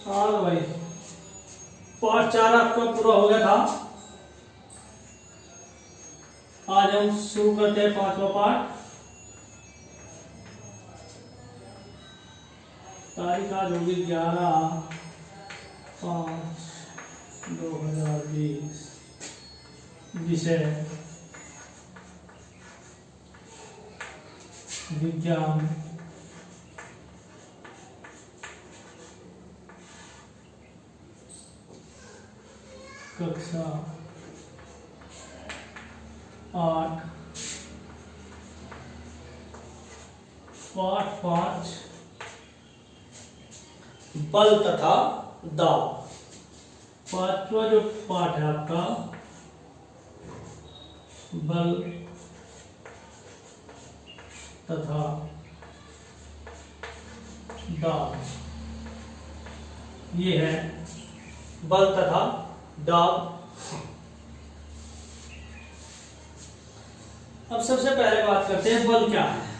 हाँ भाई, पार्ट 4 आपका पूरा हो गया था। आज हम शुरू करते हैं 5वां पार्ट। तारीख आज होगी 11/5/2020। विषय विज्ञान। कक्षा 8 पाठ 5 बल तथा दाब। पांचवा जो पाठ है आपका बल तथा दाब, ये है बल तथा दाब। अब सबसे पहले बात करते हैं बल क्या है।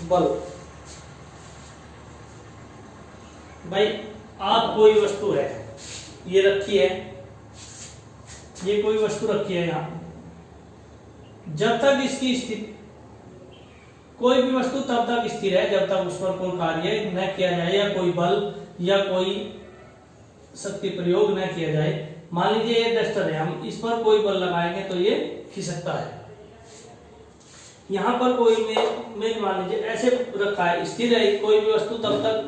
बल भाई, आप कोई वस्तु है, ये रखी है, ये कोई वस्तु रखी है यहां, जब तक इसकी स्थिति, कोई भी वस्तु तब तक स्थिर है जब तक उस पर कोई कार्य न किया जाए या कोई बल या कोई शक्ति प्रयोग न किया जाए। मान लीजिए ये डस्टर है, हम इस पर कोई बल लगाएंगे तो ये खिसकता है। यहाँ पर कोई मेज मान लीजिए ऐसे रखा है, स्थिर है, कोई भी वस्तु तब तक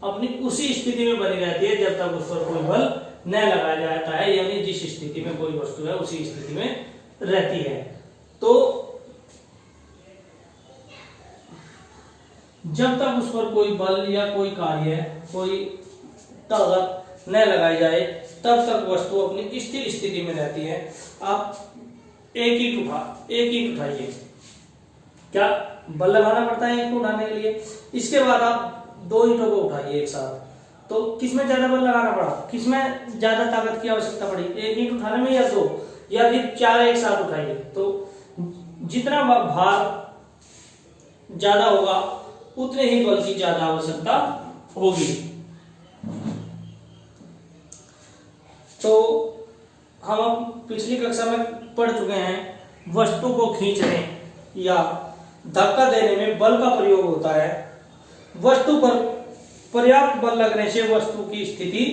अपनी उसी स्थिति में बनी रहती है जब तक उस पर कोई बल न लगाया जाता है, यानी जिस स्थिति में कोई वस्तु है उसी स्थिति में रहती है। तो जब तक उस पर कोई बल या कोई कार्य, कोई ताकत न लगाई जाए तब तक वस्तु अपनी स्थिर स्थिति में रहती है। आप एक ईंट उठाइए, क्या बल लगाना पड़ता है ईंट को उठाने के लिए? इसके बाद आप 2 ईंटों को उठाइए एक साथ, तो किसमें ज्यादा बल लगाना पड़ा, किसमें ज्यादा ताकत की आवश्यकता पड़ी? एक ईंट उठाने में या 2, या फिर 4 एक साथ उठाइए, तो जितना भार ज्यादा होगा उतने ही बल की ज्यादा आवश्यकता होगी। तो हम अब पिछली कक्षा में पढ़ चुके हैं, वस्तु को खींचने या धक्का देने में बल का प्रयोग होता है। वस्तु पर पर्याप्त बल लगने से वस्तु की स्थिति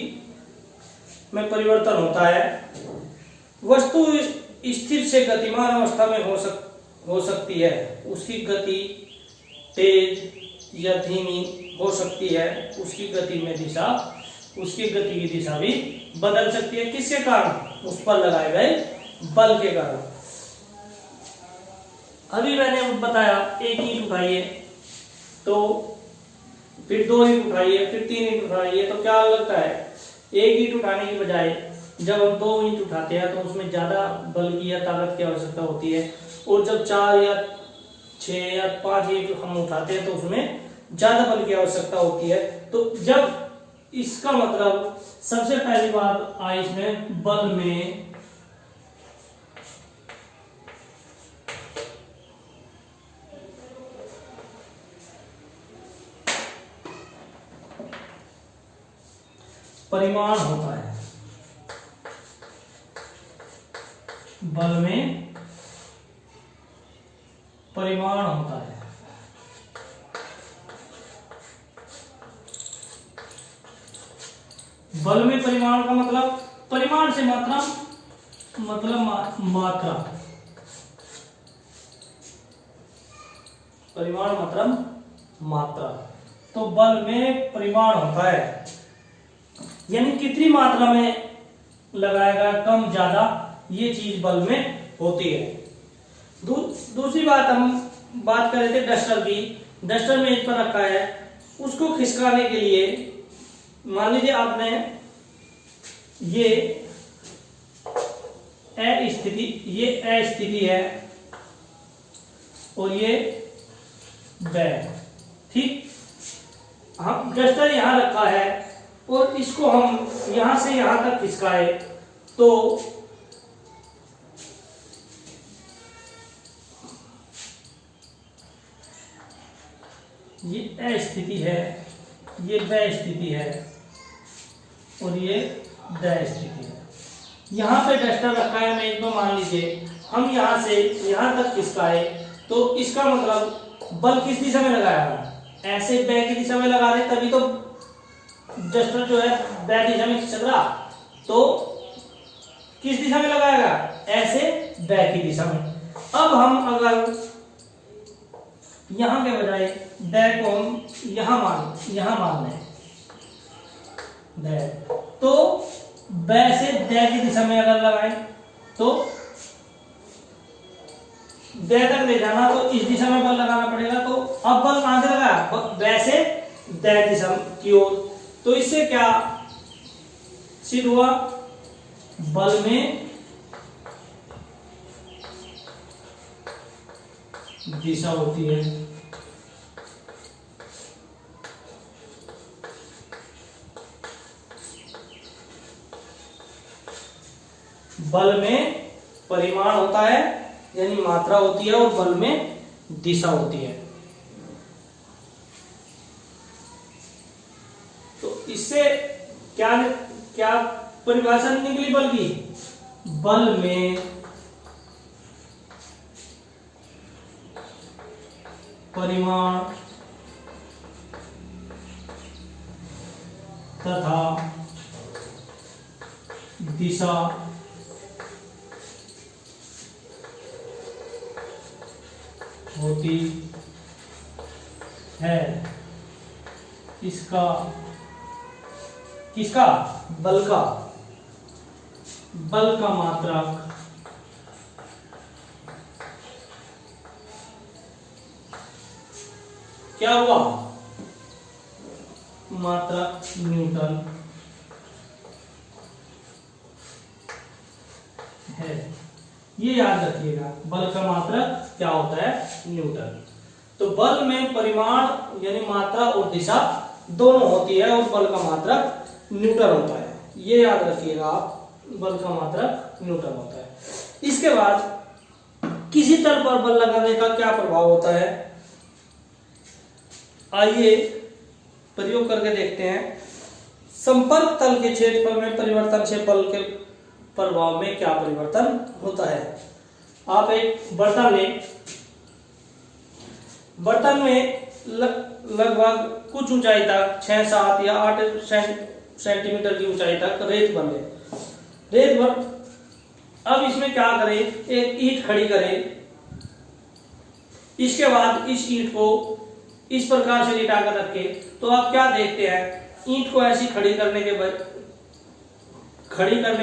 में परिवर्तन होता है। वस्तु स्थिर से गतिमान अवस्था में हो सकती है। उसकी गति तेज या धीमी हो सकती है। उसकी गति की दिशा भी बदल सकती है। किसके कारण? उस पर लगाए गए बल के कारण। अभी मैंने बताया एक ईंट उठाइए, तो फिर 2 ईंट उठाइए, फिर 3 ईंट उठाइए, तो क्या लगता है? एक ईंट उठाने की बजाय जब हम 2 ईंट उठाते हैं तो उसमें ज्यादा बल की या ताकत की आवश्यकता होती है, और जब 4 या 6 या 5 ईंट हम उठाते हैं तो उसमें ज्यादा बल की आवश्यकता होती है। तो जब इसका मतलब सबसे पहली बात आई इसमें बल में परिमाण होता है। बल में परिमाण होता है। बल में परिमाण का मतलब, परिमाण से मात्रा, मतलब मात्रा, परिमाण मतलब मात्रा। तो बल में परिमाण होता है, यानी कितनी मात्रा में लगाएगा, कम ज्यादा, ये चीज बल में होती है। दूसरी बात, हम बात कर रहे थे डस्टर की। डस्टर मेज पर रखा है, उसको खिसकाने के लिए मान लीजिए आपने ये ए स्थिति है और ये ब, ठीक। हम डस्टर यहां रखा है और इसको हम यहां से यहां तक खिसकाए तो ये ए स्थिति है, ये ब स्थिति है और ये द स्थिति है। यहाँ पे डस्टर रखा है मेज पर, मान लीजिए हम यहाँ से यहाँ तक खिसकाए तो इसका मतलब बल किस दिशा में लगाया, ऐसे ब की दिशा में लगा रहे तभी तो डस्टर जो है ब दिशा में खिसक रहा, तो किस दिशा में लगाएगा, ऐसे ब की दिशा में। अब हम अगर यहाँ के बजाय ब को हम यहाँ मान लें ब, तो ब से द की दिशा में अगर लगाए तो द तक ले जाना, तो इस दिशा में बल लगाना पड़ेगा। तो अब बल कहां से लगा, ब से द दिशा की ओर। तो इससे क्या सिद्ध हुआ, बल में दिशा होती है। बल में परिमाण होता है यानी मात्रा होती है और बल में दिशा होती है। तो इससे क्या क्या परिभाषा निकली बल की, बल में परिमाण तथा दिशा होती है। इसका किसका, बल का मात्रक क्या हुआ, मात्रक न्यूटन है। ये याद रखिएगा, बल का मात्रक क्या होता है, न्यूटन। तो बल में परिमाण यानी मात्रा और दिशा दोनों होती है और बल का मात्रक न्यूटन होता है। ये याद रखिएगा आप, बल का मात्रक न्यूटन होता है। इसके बाद किसी तल पर बल लगाने का क्या प्रभाव होता है, आइए प्रयोग करके देखते हैं। संपर्क तल के क्षेत्रफल में परिवर्तन से बल के प्रभाव में क्या परिवर्तन होता है। आप एक बर्तन लें, बर्तन में लगभग कुछ ऊंचाई तक 6, 7 या 8 सेंटीमीटर की ऊंचाई तक रेत भर ले, रेत भर। अब इसमें क्या करें, एक ईंट खड़ी करें, इसके बाद इस ईंट को इस प्रकार से लिटा कर रखे। तो आप क्या देखते हैं, ईंट को ऐसी खड़ी करने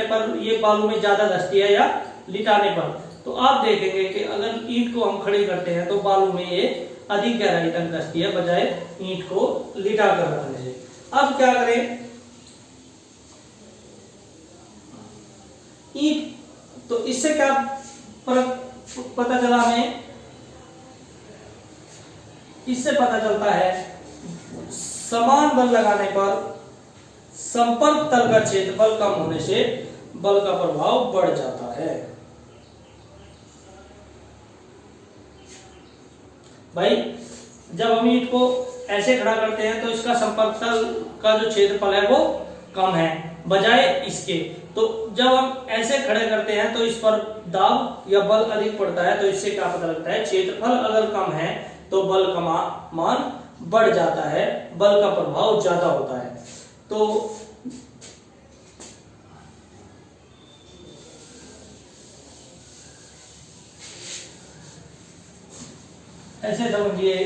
पर ये बालू में ज्यादा धंसती है या लिटाने पर। तो आप देखेंगे कि अगर ईंट को हम खड़ी करते हैं तो बालू में ये अधिक गहराई तक धंसती है बजाय ईंट को लिटा कर रखने से। अब क्या करें, ईंट, तो इससे क्या पता चला हमें, इससे पता चलता है समान बल लगाने पर संपर्क तल का क्षेत्रफल कम होने से बल का प्रभाव बढ़ जाता है। भाई जब हम ईंट को ऐसे खड़ा करते हैं तो इसका संपर्क तल का जो क्षेत्रफल है वो कम है बजाय इसके। तो जब हम ऐसे खड़े करते हैं तो इस पर दाब या बल अधिक पड़ता है। तो इससे क्या पता लगता है, क्षेत्रफल अगर कम है तो बल का मान बढ़ जाता है, बल का प्रभाव ज्यादा होता है। तो ऐसे समझिए,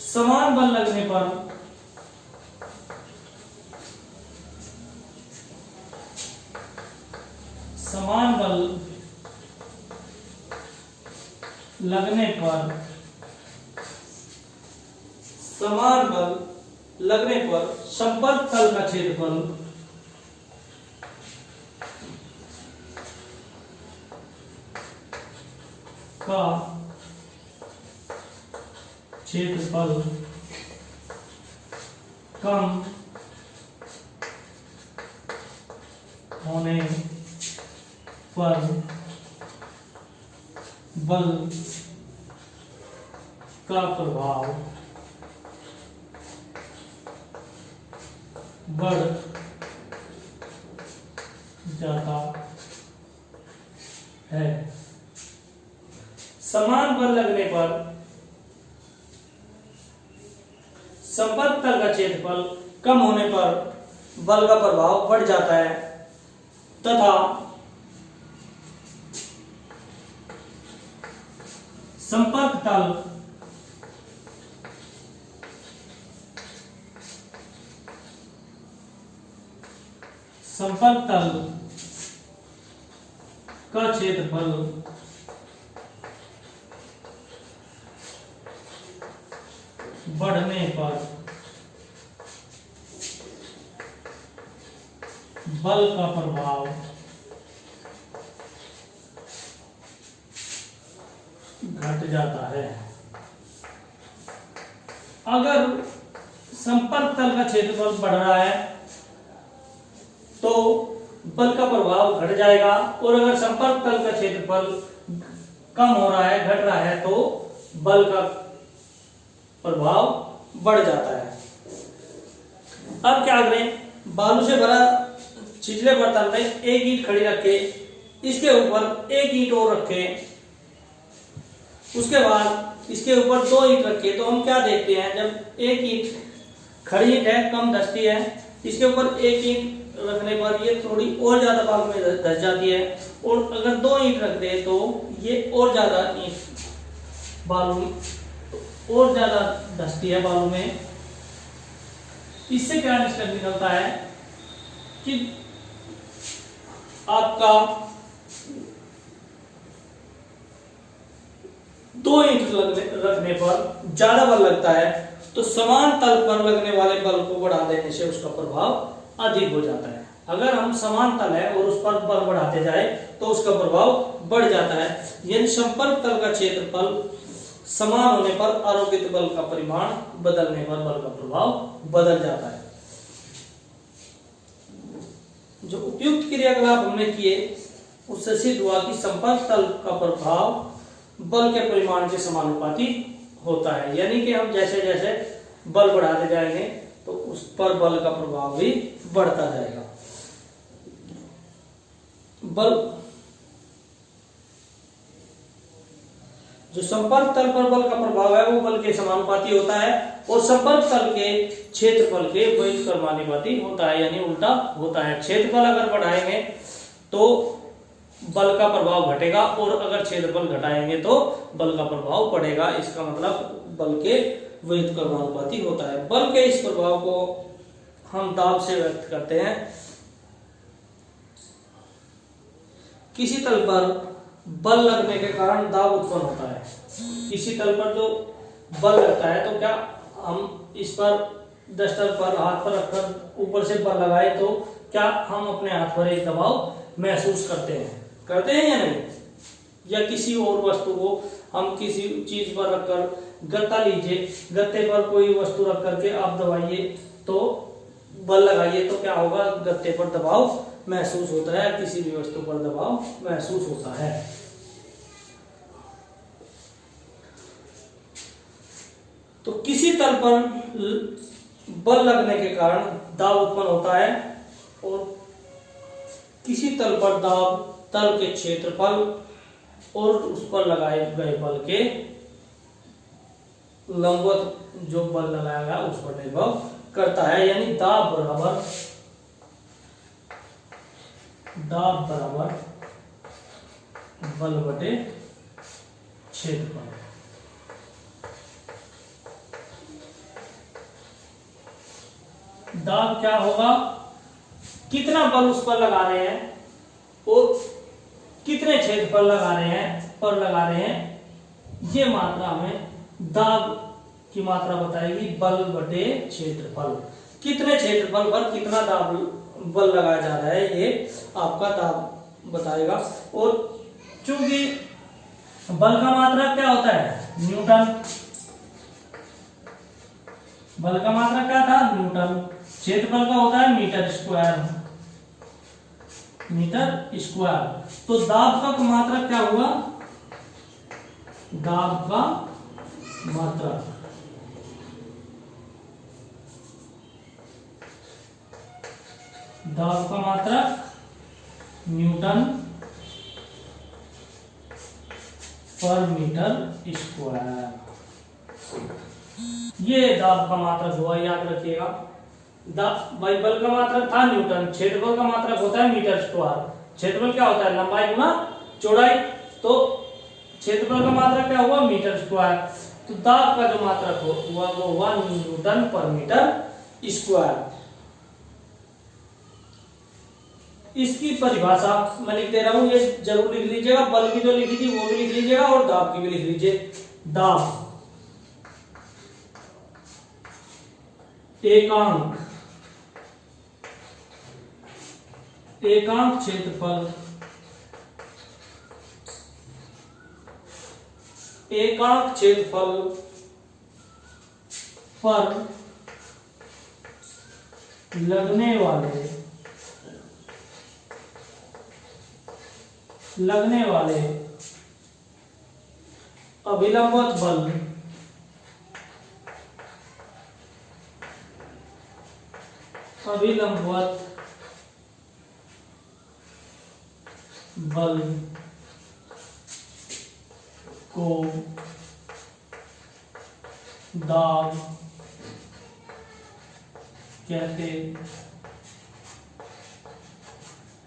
समान बल लगने पर समान बल लगने पर संपर्क तल का क्षेत्रफल कम होने पर बल का प्रभाव बढ़ जाता है। समान बल लगने पर संपर्क तल का क्षेत्रफल कम होने पर बल का प्रभाव बढ़ जाता है तथा संपर्क तल का क्षेत्रफल बढ़ने पर बल का प्रभाव घट जाता है। अगर संपर्क तल का क्षेत्रफल बढ़ रहा है तो बल का प्रभाव घट जाएगा, और अगर संपर्क तल का क्षेत्रफल कम हो रहा है, घट रहा है, तो बल का प्रभाव बढ़ जाता है। अब क्या करें, बालू से भरा छिछले बर्तन में एक ईंट खड़ी रखे, इसके ऊपर एक ईंट और रखे, उसके बाद इसके ऊपर दो ईंट रखे, तो हम क्या देखते हैं, जब एक ईंट खड़ी ईंट है, कम धंसती है, इसके ऊपर एक ईंट रखने पर ये थोड़ी और ज्यादा बालू में धंस जाती है, और अगर दो ईंट रख दे तो ये और ज्यादा ईंट बालू और ज्यादा धंसती है बालू में। इससे क्या निष्कर्ष निकलता है कि आपका दो ईंट रखने पर ज्यादा बल लगता है, तो समान तल पर लगने वाले बल को बढ़ा देने से उसका प्रभाव अधिक हो जाता है। अगर हम समान तल है और उस पर बल बढ़ाते जाए तो उसका प्रभाव बढ़ जाता है। यानी संपर्क तल का क्षेत्रफल समान होने पर आरोपित बल का परिमाण बदलने पर बल का प्रभाव बदल जाता है। जो उपयुक्त क्रियाकलाप हमने किए उससे सिद्ध हुआ कि संपर्क तल का प्रभाव बल के परिमाण के समानुपाती होता है। यानी कि हम जैसे जैसे बल बढ़ाते जाएंगे तो उस पर बल का प्रभाव भी बढ़ता जाएगा। बल जो संपर्क तल पर बल का प्रभाव है वो बल के समानुपाती होता है, और संपर्क तल के क्षेत्रफल के व्युत्क्रमानुपाती होता है, यानी उल्टा होता है। क्षेत्रफल अगर बढ़ाएंगे तो बल का प्रभाव घटेगा, और अगर क्षेत्रफल घटाएंगे तो बल का प्रभाव बढ़ेगा। इसका मतलब बल के व्युत्क्रमानुपाती होता है। बल के इस प्रभाव को हम दाब से व्यक्त करते हैं। किसी तल पर बल लगने के कारण दाब उत्पन्न होता है। किसी तल पर जो बल लगता है तो क्या हम इस पर डस्टर पर हाथ पर रखकर ऊपर से बल लगाए तो क्या हम अपने हाथ पर एक दबाव महसूस करते हैं या नहीं? या किसी और वस्तु को हम किसी चीज पर रखकर, गत्ता लीजिए, गत्ते पर कोई वस्तु रख करके आप दबाइए तो बल लगाइए तो क्या होगा, गत्ते पर दबाव महसूस होता है, किसी भी वस्तु पर दबाव महसूस होता है। तो किसी तल पर बल लगने के कारण दाब उत्पन्न होता है, और किसी तल पर दाब तल के क्षेत्रफल और उस पर लगाए गए बल के लंबवत जो बल लगाया गया उस पर निर्भर करता है। यानी दाब बराबर बल बटे क्षेत्रफल। दाब क्या होगा, कितना बल उस पर लगा रहे हैं और कितने क्षेत्रफल लगा रहे हैं, ये मात्रा हमें दाब की मात्रा बताएगी। बल बटे क्षेत्रफल, कितने क्षेत्रफल पर कितना दाब बल लगाया जा रहा है ये आपका दाब बताएगा। और चूंकि बल का मात्रा क्या होता है, न्यूटन, बल का मात्रा क्या था, न्यूटन, क्षेत्रफल का होता है मीटर स्क्वायर। तो दाब का मात्रा क्या हुआ, दाब का मात्रा दाब का मात्रक न्यूटन पर मीटर स्क्वायर। ये दाब का मात्रक हुआ, याद रखिएगा। भाई बल का मात्रक था न्यूटन, क्षेत्रफल का मात्रक होता है मीटर स्क्वायर। क्षेत्रफल क्या होता है? लंबाई गुना चौड़ाई। तो क्षेत्रफल का मात्रक क्या हुआ? Metre square. तो दाब का जो मात्रक हुआ वो हुआ न्यूटन पर मीटर स्क्वायर। इसकी परिभाषा मैं लिख दे रहा हूं, ये जरूर लिख लीजिएगा। बल की जो लिखी थी वो भी लिख लीजिएगा और दाब की भी लिख लीजिए। दाब एकांक क्षेत्रफल पर लगने वाले अभिलंबवत बल को दाब कहते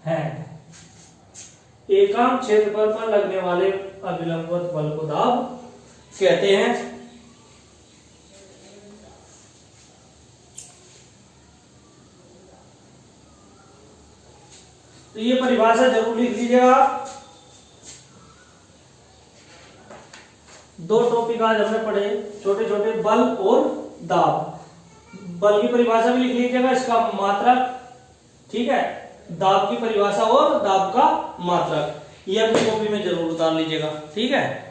हैं। एकांक क्षेत्रफल पर लगने वाले अभिलंबवत बल को दाब कहते हैं। तो ये परिभाषा जरूर लिख लीजिएगा। दो टॉपिक आज हमने पढ़े, छोटे छोटे, बल और दाब। बल की परिभाषा भी लिख लीजिएगा, इसका मात्रक, ठीक है, दाब की परिभाषा और दाब का मात्रक, ये अपनी कॉपी में जरूर उतार लीजिएगा, ठीक है।